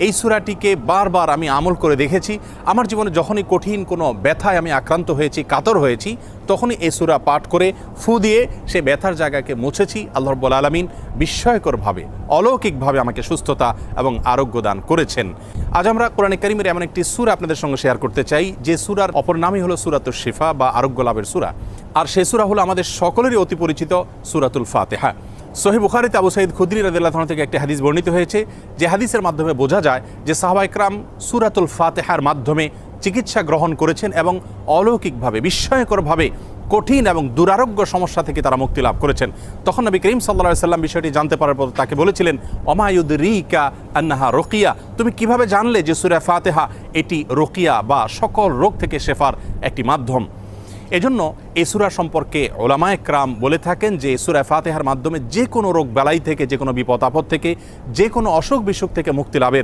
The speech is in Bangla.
এই সূরাটিকে বারবার আমি আমল করে দেখেছি। আমার জীবনে যখনই কঠিন কোনো ব্যথায় আমি আক্রান্ত হয়েছি, কাতর হয়েছি, তখনই এই সূরা পাঠ করে ফু দিয়ে সে ব্যথার জায়গাকে মুছেছি। আল্লাহ রাব্বুল আলামিন বিস্ময়করভাবে, অলৌকিকভাবে আমাকে সুস্থতা এবং আরোগ্য দান করেছেন। আজ আমরা কোরআনে কারীমের এমন একটি সূরা আপনাদের সঙ্গে শেয়ার করতে চাই, যে সূরার অপর নামই হলো সূরাতুশ শিফা বা আরোগ্য লাভের সূরা। আর সেই সূরা হলো আমাদের সকলেরই অতি পরিচিত সূরাতুল ফাতিহা। সহিহ বুখারীতে আবু সাঈদ খুদরি রাদিয়াল্লাহু আনহু থেকে একটি হাদিস বর্ণিত হয়েছে, যে হাদিসের মাধ্যমে বোঝা যায় যে সাহাবায়ে কেরাম সূরাতুল ফাতিহার মাধ্যমে চিকিৎসা গ্রহণ করেছেন এবং অলৌকিকভাবে, বিস্ময়করভাবে কঠিন এবং দুরারোগ্য সমস্যা থেকে তারা মুক্তি লাভ করেছেন। তখন নবী করিম সাল্লাল্লাহু আলাইহি সাল্লাম বিষয়টি জানতে পারার পর তাকে বলেছিলেন, ওমা ইউদরিকা আন্নাহা রুকিয়া, তুমি কিভাবে জানলে যে সূরা ফাতিহা এটি রুকিয়া বা সকল রোগ থেকে শেফার একটি মাধ্যম। এজন্য এই সূরা সম্পর্কে উলামায়ে কেরাম বলে থাকেন যে সূরা ফাতিহার মাধ্যমে যে কোনো রোগ বালাই থেকে, যে কোনো বিপদ আপদ থেকে, যে কোনো অসুখ বিসুখ থেকে মুক্তি লাভের